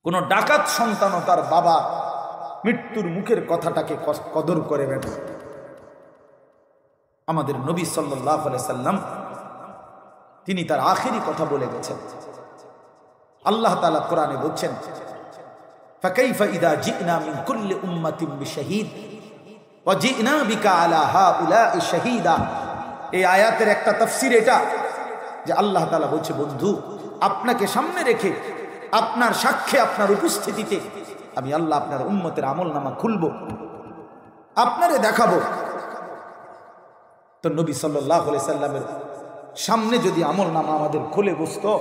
কোন ডাকাত সন্তানও তার বাবা মৃত্যুর মুখের কথাটাকে কদর করবে না। আমাদের নবী সাল্লাল্লাহু আলাইহি সাল্লাম তিনি তার আখেরি কথা বলে গেছেন। আল্লাহ তাআলা কোরআনে বলছেন, ফাকাইফা ইযা জি'না মিন কুল্লি উম্মাতিন বিশাহীদ ওয়া জি'না বিকা আলা হাউলা'i শাহীদা। এই আয়াতের একটা তাফসীর এটা যে আল্লাহ তাআলা বলছে, বন্ধু আপনাকে সামনে রেখে, আপনার সাক্ষ্যে, আপনার উপস্থিতিতে আমি আল্লাহ আপনার উম্মতের আমলনামা খুলব, আপনারে দেখাবো। তো নবী সাল্লাল্লাহু আলাইহি সাল্লামের সামনে যদি আমলনামা আমাদের খুলে বসতো,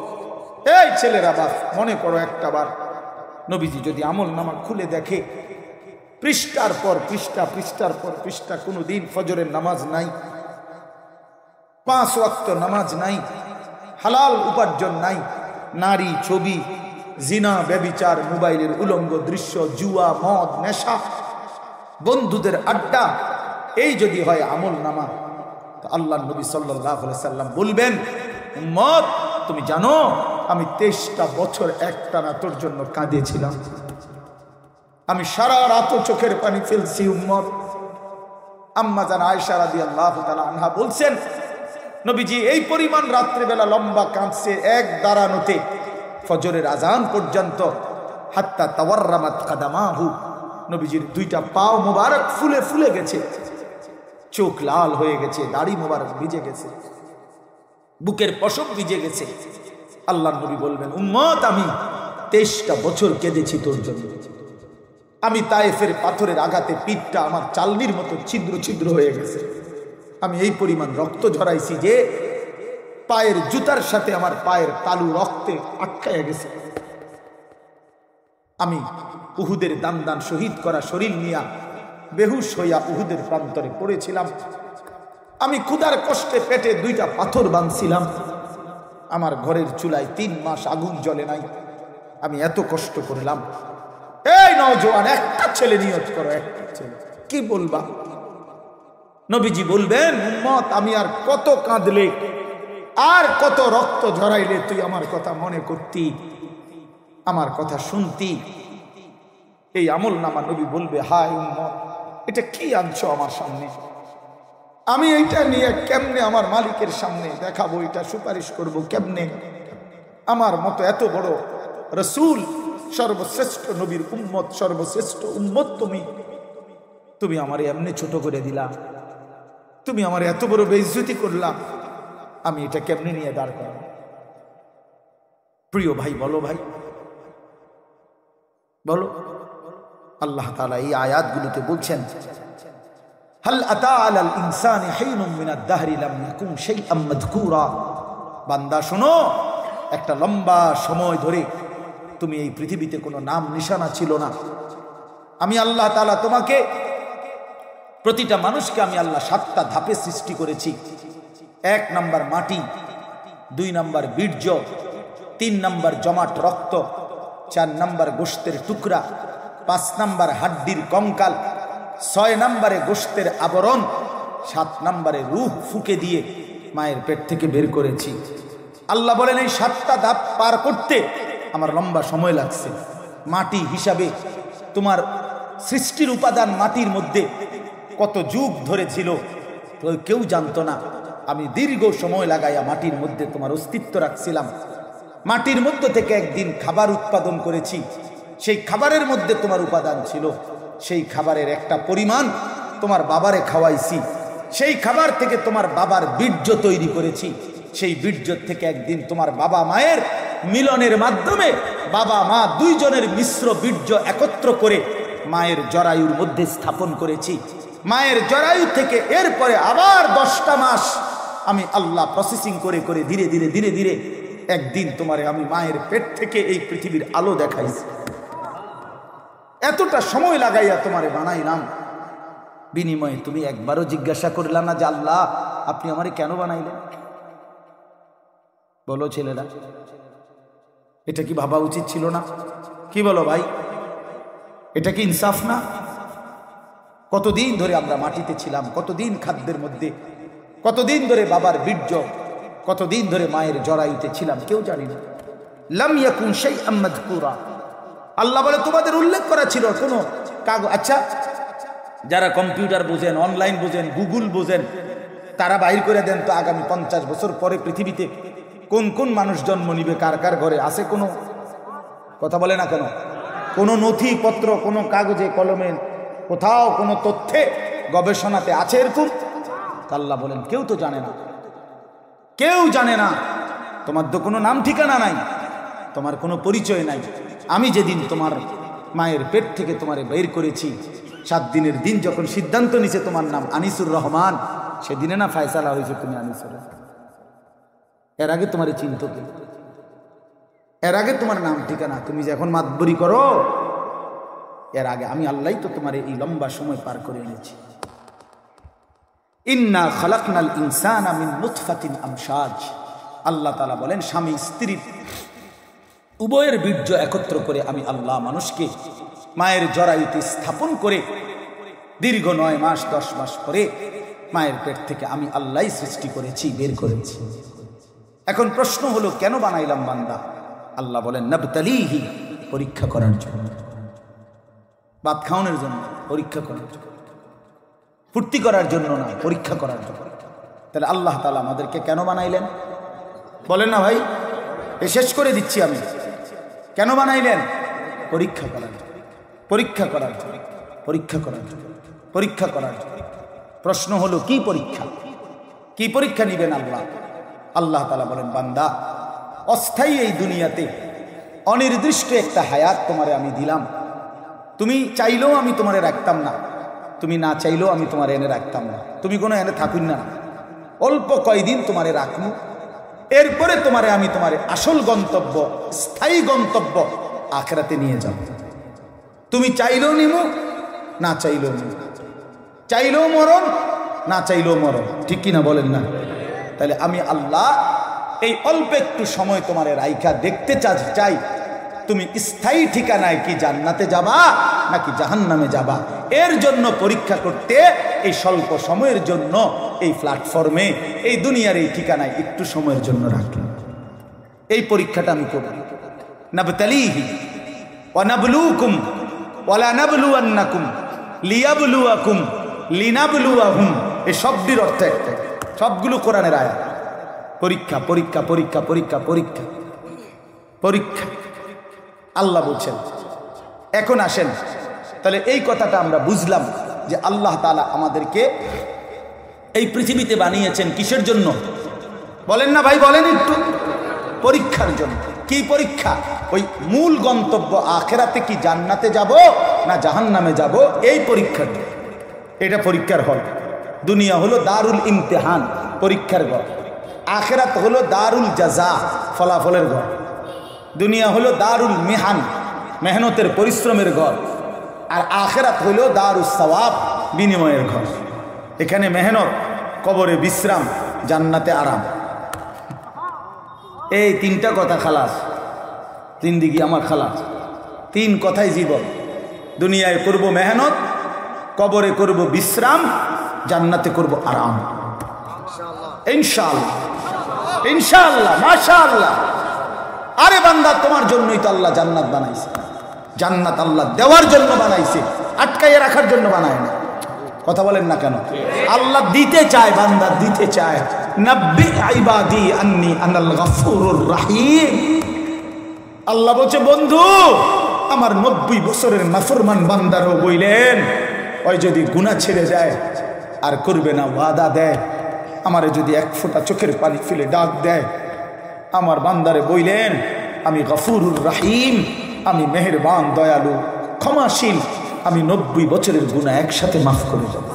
এই ছেলেরা বাপ মনে করো একটা বার নবীজি যদি আমলনামা খুলে দেখে, পৃষ্ঠার পর পৃষ্ঠা, পৃষ্ঠার পর পৃষ্ঠা, কোনোদিন ফজরের নামাজ নাই, 5 ওয়াক্ত নামাজ নাই, হালাল উপার্জন নাই, নারী ছবি, জিনা, ব্যভিচার, মোবাইলের উলঙ্গ দৃশ্য, জুয়া, মদ, নেশা, বন্ধুদের আড্ডা, এই যদি হয় আমলনামা, তো আল্লাহ নবী সাল্লাল্লাহু আলাইহি সাল্লাম বলবেন, উম্মত তুমি জানো আমি 23টা বছর একটানা তোর জন্য কাঁদিয়েছিলাম, আমি সারা রাত চোখের পানি ফেলছি উম্মত। আম্মা জান আয়েশা রাদিয়াল্লাহু তাআলা আনহা বলছেন, নবীজি এই পরিমাণ রাত্রিবেলা লম্বা কাঁদছে এক দাঁড়ানোতে ফজরের আজান পর্যন্ত, হাত্তা তাওয়াররামাত কাদামাহু, নবীজির 2টা পাও মোবারক ফুলে ফুলে গেছে, চোখ লাল হয়ে গেছে, দাড়ি মোবারক ভিজে গেছে, বুকের পশম ভিজে গেছে। আল্লাহ নবী বলবেন, উম্মত আমি 23টা বছর কেঁদেছি তোর জন্য। আমি তায়েফের পাথরের আঘাতে পিঠটা আমার চালনির মতো ছিদ্র ছিদ্র হয়ে গেছে, আমি এই পরিমাণ রক্ত ঝরাইছি যে পায়ের জুতার সাথে আমার পায়ের তালু রক্তে আটকায়া গেছে। আমি উহুদের দান দান শহীদ করা শরীর নিয়া বেহুশ হইয়া উহুদের প্রান্তরে পড়েছিলাম। আমি ক্ষুধার কষ্টে পেটে 2টা পাথর বাঁধছিলাম, আমার ঘরের চুলায় 3 মাস আগুন জ্বলে নাই, আমি এত কষ্ট করলাম। এই নওজোয়ান, একটা ছেলে নিয়ত করো, একটা ছেলে, কি বলবা? নবীজি বলবেন, উম্মত আমি আর কত কাঁদলে, আর কত রক্ত ঝরাইলে তুই আমার কথা মনে করতি, আমার কথা শুনতি? এই আমলনামা নবী বলবে, হায় উম্মত এটা কি আনছো আমার সামনে, আমি এইটা নিয়ে কেমনে আমার মালিকের সামনে দেখাবো, এটা সুপারিশ করব কেমনে? আমার মতো এত বড় রসুল, সর্বশ্রেষ্ঠ নবীর উম্মত, সর্বশ্রেষ্ঠ উম্মত তুমি আমার এমনি ছোট করে দিলা, তুমি আমার এত বড় বেইজ্জতি করলা, আমি এটা কেমনে নিয়ে দাঁড় করাবো? প্রিয় ভাই, বলো ভাই, বলো। আল্লাহ তাআলা এই আয়াতগুলোতে বলছেন, হাল আতা আলাল ইনসানি হিনুম মিনাদ দাহরি লাম ইয়াকুন শাইআম মাযকুরা। বান্দা শোনো, একটা লম্বা সময় ধরে তুমি এই পৃথিবীতে কোনো নাম নিশানা ছিল না। আমি আল্লাহ তাআলা তোমাকে, প্রতিটা মানুষকে আমি আল্লাহ 7টা ধাপে সৃষ্টি করেছি। 1 নাম্বার মাটি, 2 নাম্বার বীর্য, 3 নাম্বার জমাট রক্ত, 4 নাম্বার গোশতের টুকরা, 5 নাম্বার হাড্ডির কঙ্কাল, 6 নাম্বারে গোশতের আবরণ, 7 নাম্বারে রূহ ফুঁকে দিয়ে মায়ের পেট থেকে বের করেছি। আল্লাহ বলেন এই 7টা ধাপ পার করতে আমার লম্বা সময় লাগছে। মাটি হিসাবে তোমার সৃষ্টির উপাদান মাটির মধ্যে কত যুগ ধরে ছিল তো কেউ জানতো না। আমি দীর্ঘ সময় লাগাইয়া মাটির মধ্যে তোমার অস্তিত্ব রাখছিলাম। মাটির মধ্যে থেকে একদিন খাবার উৎপাদন করেছি, সেই খাবারের মধ্যে তোমার উপাদান ছিল, সেই খাবারের একটা পরিমাণ তোমার বাবারে খাওয়াইছি, সেই খাবার থেকে তোমার বাবার বীর্য তৈরি করেছি, সেই বীর্য থেকে একদিন তোমার বাবা মায়ের মিলনের মাধ্যমে বাবা মা 2 জনের মিশ্র বীর্য একত্র করে মায়ের জরায়ুর মধ্যে স্থাপন করেছি। মায়ের জরায়ু থেকে এরপরে আবার 10টা মাস আমি আল্লাহ প্রসেসিং করে করে ধীরে ধীরে ধীরে ধীরে একদিন তোমারে আমি মায়ের পেট থেকে এই পৃথিবীর আলো দেখাইছি। এতটা সময় লাগাইয়া তোমারে বানাইলাম, বিনিময়ে তুমি একবারও জিজ্ঞাসা করলা না যে আল্লাহ আপনি আমারে কেন বানাইলেন? বলো ছেলেরা, এটা কি ভাবা উচিত ছিল না? কি বলো ভাই, এটা কি ইনসাফ না? কতদিন ধরে আমরা মাটিতে ছিলাম, কতদিন খাদ্যের মধ্যে, কতদিন ধরে বাবার বীর্য, কতদিন ধরে মায়ের জরায়ুতে ছিলাম, কেউ জানি না। লাম ইয়াকুন শাইআম মাযকুরা, আল্লাহ বলে তোমাদের উল্লেখ করা ছিল কোনো কাগজ। আচ্ছা, যারা কম্পিউটার বোঝেন, অনলাইন বোঝেন, গুগল বোঝেন, তারা বাইর করে দেন তো আগামী 50 বছর পরে পৃথিবীতে কোন কোন মানুষ জন্ম নিবে, কার কার ঘরে আছে কোনো কথা বলে না কেন? কোনো নথিপত্র, কোনো কাগজে কলমে, কোথাও কোনো তথ্যে, গবেষণাতে আছে এরকম? আল্লাহ বলেন কেউ তো জানে না, কেউ জানে না। তোমার তো কোনো নাম ঠিকানা নাই, তোমার কোনো পরিচয় নাই। আমি যেদিন তোমার মায়ের পেট থেকে তোমারে বের করেছি, 7 দিনের দিন যখন সিদ্ধান্ত নিছে তোমার নাম আনিসুর রহমান, সেদিনে না ফয়সালা হয়েছে তুমি আনিসুর রহমান। এর আগে তোমার চিন্ত কি? এর আগে তোমার নাম ঠিকানা, তুমি যে এখন মাতবরি করো, এর আগে আমি আল্লাহ তো তোমার এই লম্বা সময় পার করে এনেছি। ইন্না খালাকনাল ইনসানা মিন নুতফাতিন আমশাজ। আল্লাহ তাআলা বলেন স্বামী স্ত্রী উভয়ের বীর্য একত্র করে আমি আল্লাহ মানুষকে মায়ের জরায়ুতে স্থাপন করে দীর্ঘ 9 মাস 10 মাস পরে মায়ের পেট থেকে আমি আল্লাহই সৃষ্টি করেছি, বের করেছি। এখন প্রশ্ন হলো কেন বানাইলাম বান্দা? আল্লাহ বলেন নাবতালিহি, পরীক্ষা করার জন্য, ভাত খাওয়ানোর জন্য, পরীক্ষা করার জন্য, ফুর্তি করার জন্য না, পরীক্ষা করার জন্য। তাহলে আল্লাহ তাআলা আমাদেরকে কেন বানাইলেন বলেন না ভাই? শেষ করে দিচ্ছি আমি। কেন বানাইলেন? পরীক্ষা করার জন্য, পরীক্ষা করার জন্য, পরীক্ষা করার জন্য, পরীক্ষা করার জন্য। প্রশ্ন হলো কি পরীক্ষা? কি পরীক্ষা নিবেন আল্লাহ? আল্লাহ তাআলা বলেন বান্দা, অস্থায়ী এই দুনিয়াতে অনির্দিষ্ট একটা হায়াত তোমারে আমি দিলাম। তুমি চাইলেও আমি তোমারে রাখতাম না, তুমি না চাইলেও আমি তোমারে এনে রাখতাম না। তুমি কোনো এনে থাকুন না, অল্প কয়দিন তোমারে রাখবো, এরপরে তোমারে আমি তোমারে আসল গন্তব্য, স্থায়ী গন্তব্য আখিরাতে নিয়ে যাব। তুমি চাইলেও নিমু, না চাইলেও নিমু, চাইলেও মরণ, না চাইলেও মরণ, ঠিক কিনা বলেন না? তাহলে আমি আল্লাহ এই অল্প একটু সময় তোমারে রাইখা দেখতে চাই তুমি স্থায়ী ঠিকানায় কি জান্নাতে যাবা নাকি জাহান্নামে যাবা। এর জন্য পরীক্ষা করতে এই স্বল্প সময়ের জন্য এই প্ল্যাটফর্মে, এই দুনিয়ার এই ঠিকানায় একটু সময়ের জন্য রাখলাম। এই পরীক্ষাটা আমি করব। নাবতালিহি ওয়া নাবলুকুম ওয়ালা নাবলুয়ান্নাকুম লিয়াবলুয়াকুম লিনাবলুয়াহুম। এই শব্দের অর্থ একটা, সবগুলো কোরআনের আয়াত। পরীক্ষা, পরীক্ষা, পরীক্ষা, পরীক্ষা, পরীক্ষা, পরীক্ষা আল্লাহ বলছেন। এখন আসেন, তাহলে এই কথাটা আমরা বুঝলাম যে আল্লাহ তাআলা আমাদেরকে এই পৃথিবীতে বানিয়েছেন কিসের জন্য বলেন না ভাই? বলেন একটু। পরীক্ষার জন্য। কি পরীক্ষা? ওই মূল গন্তব্য আখিরাতে কি জান্নাতে যাব না জাহান্নামে যাব, এই পরীক্ষার। এটা পরীক্ষার হল। দুনিয়া হলো দারুল ইমতিহান, পরীক্ষার ঘর। আখিরাত হলো দারুল জাযা, ফলাফলের ঘর। দুনিয়া হলো দারুল মিহান, মেহনতের পরিশ্রমের ঘর। আর আখিরাত হলো দারুস সওয়াব, বিনিময়ের ঘর। এখানে মেহনত, কবরে বিশ্রাম, জান্নাতে আরাম। এই 3টা কথা খালাস, জিন্দেগি আমার খালাস। 3 কথাই জীবন। দুনিয়ায় করব মেহনত, কবরে করব বিশ্রাম, জান্নাতে করব আরাম। ইনশাআল্লাহ, ইনশাআল্লাহ, মাশাআল্লাহ। আরে বান্দা, তোমার জন্যই তো আল্লাহ জান্নাত বানাইছে। জান্নাত আল্লাহ দেওয়ার জন্য বানাইছে, আটকাইয়ে রাখার জন্য বানায় না। কথা বলেন না কেন? আল্লাহ দিতে চায়, বান্দা দিতে চায়। নাব্বি ইবাদি আন্নী আনাল গফুরুর রহিম। আল্লাহ বলছে বন্ধু, আমার 90 বছরের নাফরমান বান্দারও বইলেন, ওই যদি গুনাহ ছেড়ে যায় আর করবে না, ওয়াদা দেয়, আমারে যদি 1 ফোঁটা চোখের পানি ফেলে ডাক দেয়, আমার বান্দারে বইলেন আমি গফুরুর রহিম, আমি মেহেরবান, দয়ালু, ক্ষমাশীল, আমি 90 বছরের গুনাহ একসাথে মাফ করে দেব।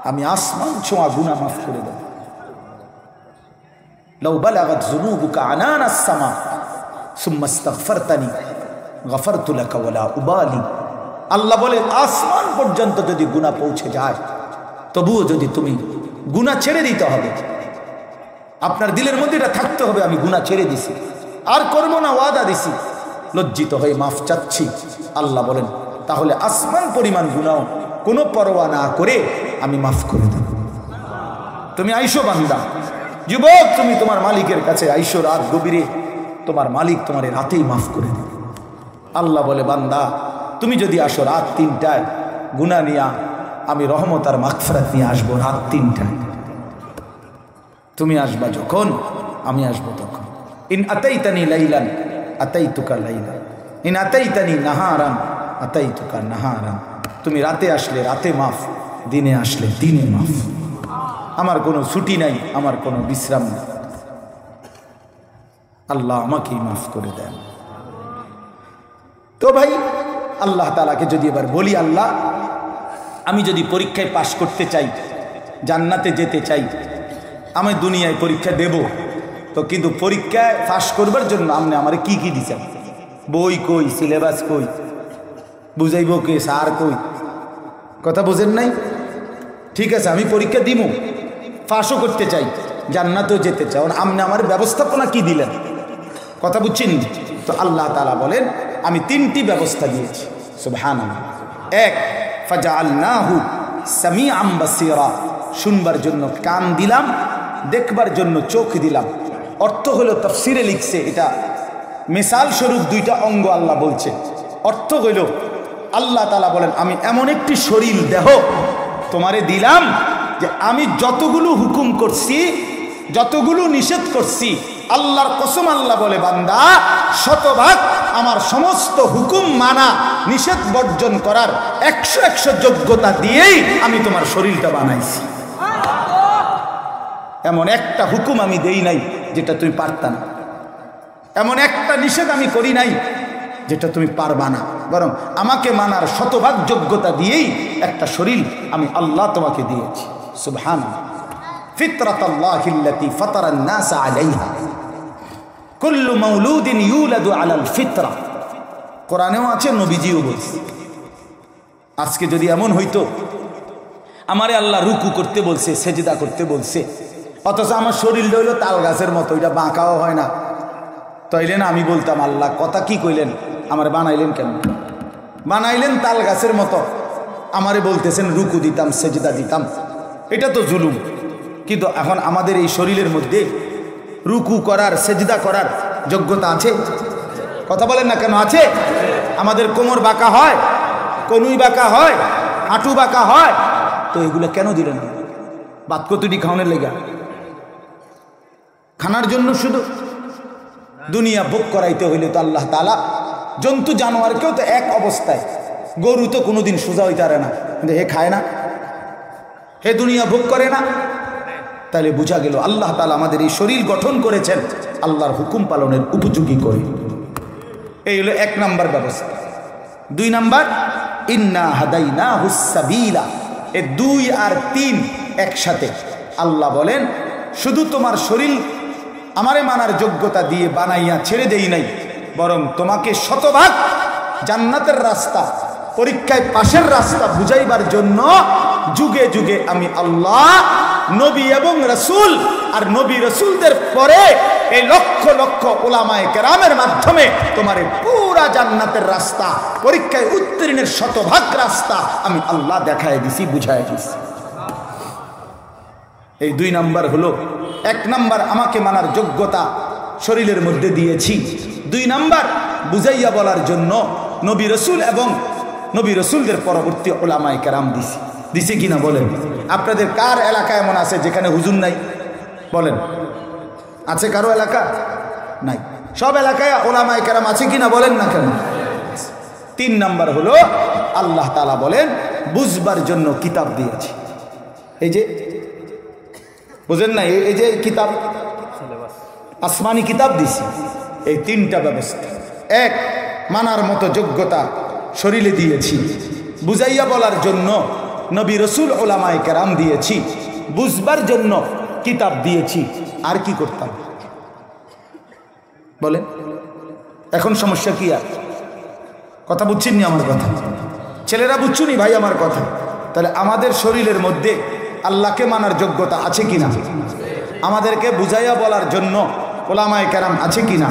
আমি আসমান ছোঁয়া গুনাহ মাফ করে দেব। লাউ বালাগাত যুনুবুকা আনানাস সামা সুম্মা ইস্তাগফারতানি গফারতু লাকা ওয়ালা উবালি। আল্লাহ বলে আসমান পর্যন্ত যদি গুনাহ পৌঁছে যায়, তবুও যদি তুমি গুনাহ ছেড়ে দিতে হবে, আপনার দিলের মধ্যে এটা থাকতে হবে আমি গুনাহ ছেড়ে দিছি, আর করব না, ওয়াদা দিছি, লজ্জিত হয়ে মাফ চাচ্ছি। আল্লাহ বলেন তাহলে আসমান পরিমাণ গুনাহ কোনো পরোয়া না করে আমি মাফ করে দেব। তুমি আইসো বান্দা, যুবক, তুমি তোমার মালিকের কাছে আইসো রাত গভীরে, তোমার মালিক তোমার রাতেই মাফ করে দেবে। আল্লাহ বলে, বান্দা তুমি যদি আসো রাত 3টায় গুনাহ নিয়া, আমি রহমত আর মাগফিরাত নিয়ে আসবো রাত 3টায়। তুমি আসবা যখন, আমি আসবো তখন। ইন আতাইতানি লাইলান আতাইতুকা লাইলান, ইন আতাইতানি নাহারান আতাইতুকা নাহারান। তুমি রাতে আসলে রাতে মাফ, দিনে আসলে দিনে মাফ। আমার কোনো ছুটি নাই, আমার কোনো বিশ্রাম নেই। আল্লাহ আমাকেই মাফ করে দেন। তো ভাই, আল্লাহ তাআলাকে যদি এবার বলি, আল্লাহ আমি যদি পরীক্ষায় পাশ করতে চাই, জান্নাতে যেতে চাই, আমি দুনিয়ায় পরীক্ষা দেব, তো কিন্তু পরীক্ষায় পাশ করবার জন্য আপনি আমারে কি কি দিচ্ছেন? বই কই, সিলেবাস কই, বুঝাইব কে, স্যার কই? কথা বোঝেন নাই? ঠিক আছে, আমি পরীক্ষা দিব, পাশও করতে চাই, জান্নাতেও যেতে চাই, আপনি আমার ব্যবস্থাপনা কি দিলেন? কথা বুঝছেন? তো আল্লাহ তাআলা বলেন, আমি 3টি ব্যবস্থা দিয়েছি। সুবহানাল্লাহ। 1, ফাজআলনাহু সামিআম বাসীরা, শুনবার জন্য কান দিলাম, দেখবার জন্য চোখ দিলাম। অর্থ হলো, তাফসিরে লিখছে, এটা মিসাল স্বরূপ 2টা অঙ্গ আল্লাহ বলছে। অর্থ হইল, আল্লাহ তাআলা বলেন, আমি এমন একটি শরীর দেহ তোমারে দিলাম যে আমি যতগুলো হুকুম করছি, যতগুলো নিষেধ করছি, আল্লাহর কসম আল্লাহ বলে, বান্দা শতভাগ আমার সমস্ত হুকুম মানা, নিষেধ বর্জন করার 100 যোগ্যতা দিয়েই আমি তোমার শরীরটা বানাইছি। এমন একটা হুকুম আমি দেই নাই যেটা তুমি পারতা না, এমন একটা নিষেধ আমি করি নাই যেটা তুমি পারবা না, বরং আমাকে মানার শতভাগ যোগ্যতা দিয়েই একটা শরীর আমি আল্লাহ তোমাকে দিয়েছি। সুবহানাল্লাহ। ফিতরাতাল্লাহিল্লাতী ফাতারান নাস আলাইহা, কুল্লু মাউলুদিন ইউলাদু আলাল ফিতরা। কোরআনেও আছে, নবীজিও বলছে। আজকে যদি এমন হইতো আমারে আল্লাহ রুকু করতে বলছে, সেজদা করতে বলছে, অথচ আমার শরীর হইল তাল গাছের মতো, এটা বাঁকাও হয় না, তাইলে না আমি বলতাম, আল্লাহ কথা কি কইলেন, আমারে বানাইলেন কেন? বানাইলেন তাল গাছের মতো, আমারে বলতেছেন রুকু দিতাম, সেজদা দিতাম, এটা তো জুলুম। কিন্তু এখন আমাদের এই শরীরের মধ্যে রুকু করার, সেজদা করার যোগ্যতা আছে? কথা বলেন না কেন? আছে। আমাদের কোমর বাঁকা হয়, কনুই বাঁকা হয়, হাঁটু বাঁকা হয়, তো এগুলো কেন দিলেন? বাদ কতটি খাওয়ানোর লেগা? খানার জন্য শুধু? দুনিয়া ভোগ করাইতে হইলে তো আল্লাহ তাআলা জন্তু জানোয়ারকেও তো এক অবস্থায়, গরু তো কোনোদিন সোজা হইতে পারে না, কিন্তু হে খায় না, হে দুনিয়া ভোগ করে না। তাহলে বোঝা গেল আল্লাহ তাআলা আমাদের এই শরীর গঠন করেছেন আল্লাহর হুকুম পালনের উপযোগী করে। এই হলো 1 নাম্বার ব্যবস্থা। 2 নাম্বার, ইন্না হাদাইনাহুস সাবিলা। এই 2 আর 3 একসাথে আল্লাহ বলেন, শুধু তোমার শরীর আমারে মানার যোগ্যতা দিয়ে বানাইয়া ছেড়ে দেই নাই, বরং তোমাকে শতভাগ জান্নাতের রাস্তা, পরীক্ষায় পাশের রাস্তা বুঝাইবার জন্য যুগে যুগে আমি আল্লাহ নবী এবং রাসূল আর নবী রাসূলদের পরে এই লক্ষ লক্ষ উলামায়ে কেরামের মাধ্যমে তোমার পুরা জান্নাতের রাস্তা, পরীক্ষায় উত্তীর্ণের শতভাগ রাস্তা আমি আল্লাহ দেখায় দিছি, বুঝায় দিছি। এই 2 নাম্বার হলো। 1 নাম্বার আমাকে মানার যোগ্যতা শরীরের মধ্যে দিয়েছি। 2 নাম্বার বুঝাইয়া বলার জন্য নবী রাসূল এবং নবী রাসূলদের পরবর্তী উলামায়ে কেরাম দিছি। দিছে কিনা বলেন? আপনাদের কার এলাকা এমন আছে যেখানে হুজুর নাই? বলেন, আছে কারো এলাকা? নাই। সব এলাকায় উলামায়ে কেরাম আছে কিনা বলেন না কেন? 3 নাম্বার হলো আল্লাহ তাআলা বলেন, বুঝবার জন্য কিতাব দিয়েছি। এই যে বুঝেন না, এই যে কিতাব, আসমানি কিতাব দিছি। এই 3টা ব্যবস্থা। 1, মানার মতো যোগ্যতা শরীরে দিয়েছি, বুঝাইয়া বলার জন্য নবী রাসূল উলামায়ে কেরাম দিয়েছি, বুঝবার জন্য কিতাব দিয়েছি। আর কি করতাম বলেন? এখন সমস্যা কি? আর কথা বুঝছেন নি আমার কথা? ছেলেরা বুঝছুনি ভাই আমার কথা? তাহলে আমাদের শরীরের মধ্যে আল্লাহকে মানার যোগ্যতা আছে কিনা? আমাদেরকে বুঝাইয়া বলার জন্য উলামায়ে কেরাম আছে কিনা?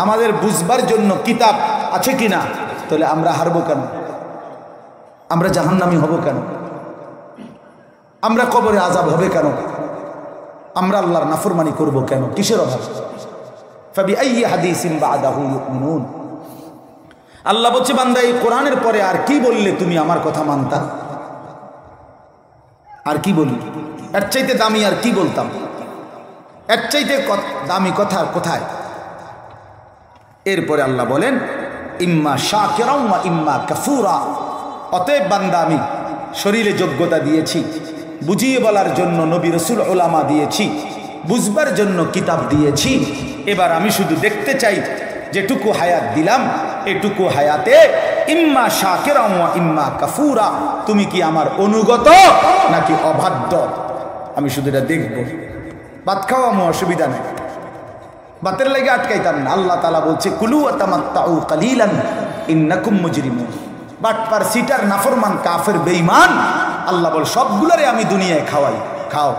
আমাদের বুঝবার জন্য কিতাব আছে কিনা? তাহলে আমরা হারবো কেন? আমরা জাহান্নামী হব কেন? আমরা কবরে আযাব হবে কেন? আমরা আল্লাহর নাফরমানি করব কেন? কিসের অভাব? ফাবিআইয়ি হাদিসিন বা'দাহু ইউমিনুন। আল্লাহ বলছে বান্দা এই কোরআনের পরে আর কি বললে তুমি আমার কথা মানতা? আর কি বলি? এর চাইতে দামি আর কি বলতাম? এর চাইতে দামি কথা কোথায়? এরপরে আল্লাহ বলেন ইম্মা শাকিরাও ওয়া ইম্মা কাফুরা। অতএব বান্দা আমি শরীরে যোগ্যতা দিয়েছি, বুঝিয়ে বলার জন্য নবী রাসূল উলামা দিয়েছি, বুঝবার জন্য কিতাব দিয়েছি। এবার আমি শুধু দেখতে চাই যেটুকু হায়াত দিলাম এটুকু হায়াতে ইম্মা শাকিরাও ওয়া ইম্মা কাফুরা, তুমি কি আমার অনুগত নাকি অবাধ্য? আমি শুধু এটা দেখব। ভাত খাওয়া আমার অসুবিধা নেই, বাতের লেগে আটকাইতাম না। আল্লাহ তাআলা বলছে কুলু ওয়া তামাত্তাউ কালিলান ইন্নাকুম মুজরিমুন। বাটপার, সিটার, নাফরমান, কাফের, বেঈমান, আল্লাহ বল সবগুলোরে আমি দুনিয়ায় খাওয়াই। খাও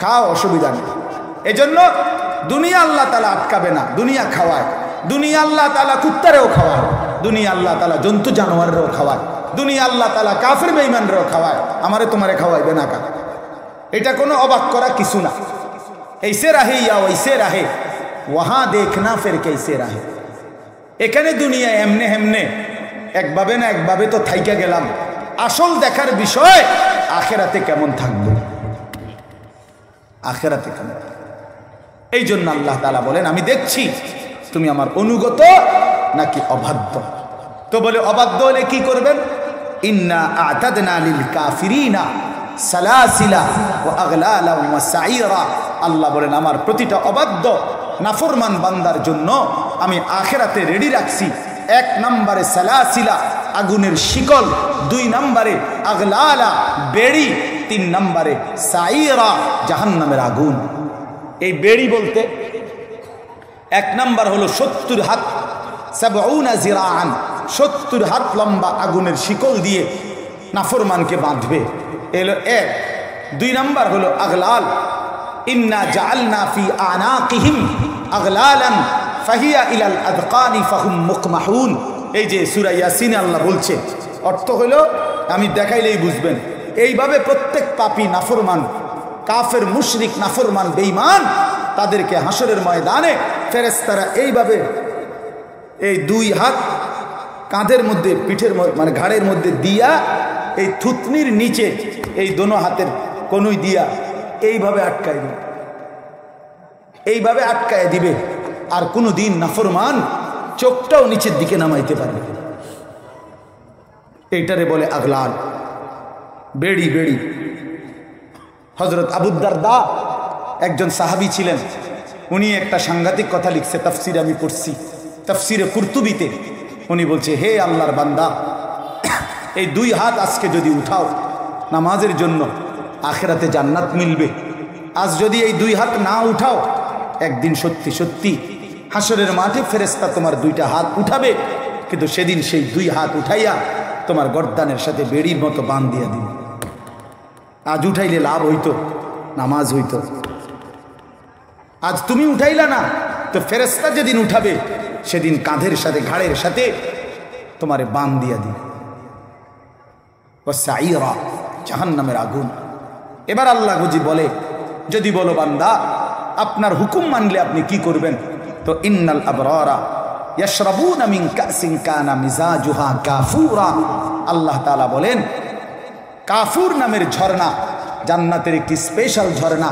খাও, অসুবিধা নেই। এজন্য দুনিয়া আল্লাহ তাআলা আটকাবে না, দুনিয়া খাওয়ায়। দুনিয়া আল্লাহ তাআলা কুত্তারেও খাওয়ায়, দুনিয়া আল্লাহ তাআলা জন্তু জানোয়ারেরও খাওয়ায়, দুনিয়া আল্লাহ তাআলা কাফের বেঈমানরেও খাওয়ায়। আমারে তোমারে খাওয়াইবে না কা? এটা কোনো অবাক করা কিছু না। ऐसे रहे या वैसे रहे वहां देखना फिर कैसे रहे। এখানে দুনিয়া এমনে এমনে একভাবে না একভাবে তো থাইকা গেলাম। আসল দেখার বিষয় আখিরাতে কেমন থাকবো, আখিরাতে কেমন। এই জন্য আল্লাহ তাআলা বলেন আমি দেখছি তুমি আমার অনুগত নাকি অবাধ্য। তো বলে অবাধ্য হলে কি করবেন? ইন্না আ'তাদনা লিল কাফিরিনা সালাসিলা ওয়া আগলালা ওয়া সাইরা। আল্লাহ বলেন আমার প্রতিটা অবাধ্য নাফরমান বান্দার জন্য আমি আখিরাতে রেডি রাখছি। 1 নম্বরে সালাসিলা, আগুনের শিকল; 2 নম্বরে আগলালা, বেড়ি; 3 নম্বরে সাইরা, জাহান্নামের আগুন। এই বেড়ি বলতে 1 নম্বর হলো 70 হাত, 70 জিরাআন, 70 হাত লম্বা আগুনের শিকল দিয়ে নাফরমানকে বাঁধবে। এলো 1। 2 নম্বর হলো আগলাল, ইন্না জাআলনা ফি আনাকিহিম আগলালান ফাহিয়া ইলাল আযকানি ফাহুম মুকমাহুন। এই যে সূরা ইয়াসিনে আল্লাহ বলছে, অর্থ হলো আমি দেখাইলেই বুঝবেন। এইভাবে প্রত্যেক পাপী নাফরমান, কাফের, মুশরিক, নাফরমান, বেঈমান, তাদেরকে হাসরের ময়দানে ফেরেশতারা এইভাবে এই 2 হাত কাঁধের মধ্যে, পিঠের মানে ঘাড়ের মধ্যে দিয়া, এই থুতনির নিচে এই দোনো হাতের কনুই দিয়া এইভাবে আটকায় দিবে, এইভাবে আটকায় দিবে। আর কোনো দিন নাফরমান চোখটাও নিচের দিকে নামাইতে পারবে। এইটারে বলে আগলাল, বেড়ি। বেড়ি। হযরত আবু দারদা একজন সাহাবী ছিলেন। উনি একটা সাংঘাতিক কথা লিখছে, তাফসিরে আমি পড়ছি, তাফসিরে কুরতুবিতে। উনি বলছে হে আল্লাহর বান্দা, এই 2 হাত আজকে যদি উঠাও নামাজের জন্য, আখিরাতে জান্নাত মিলবে। আজ যদি এই 2 হাত না উঠাও, একদিন সত্যি সত্যি হাসরের মাঠে ফেরেশতা তোমার 2টা হাত উঠাবে, কিন্তু সেদিন সেই 2 হাত উঠাইয়া তোমার গর্দানের সাথে বেড়ির মতো বাঁধ দিয়া দিবে। আজ উঠাইলে লাভ হইতো, নামাজ হইতো। আজ তুমি উঠাইলা না, তো ফেরেশতা যেদিন উঠাবে সেদিন কাঁধের সাথে, ঘাড়ের সাথে তোমারে বাঁধ দিয়া দিবে। সাইরা, জাহান্নামের আগুন। এবার আল্লাহ বুঝি বলে, যদি বলো বান্দা আপনার হুকুম মানলে আপনি কি করবেন? তো ইন্নাল আবরারা ইয়াশরাবুনা মিন কাসিন কানা মিজাজুহা কাফুরা। আল্লাহ তাআলা বলেন কাফুর নামের ঝর্ণা, জান্নাতের একটি স্পেশাল ঝর্ণা,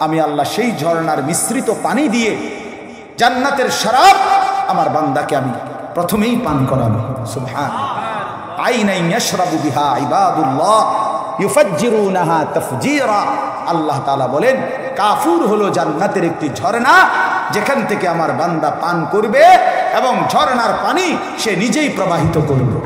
আমি আল্লাহ সেই ঝর্ণার মিশ্রিত পানি দিয়ে জান্নাতের শরাব আমার বান্দাকে আমি প্রথমেই পান করাবো। সুবহানাল্লাহ। আইনান ইয়াশরাবু বিহা ইবাদুল্লাহ ইউফাজ্জিরুনাহা তাফজীরা। আল্লাহ তাআলা বলেন কাফুর হলো জান্নাতের একটি ঝর্ণা, যেখান থেকে আমার বান্দা পান করবে এবং ঝর্ণার পানি সে নিজেই প্রবাহিত করবে।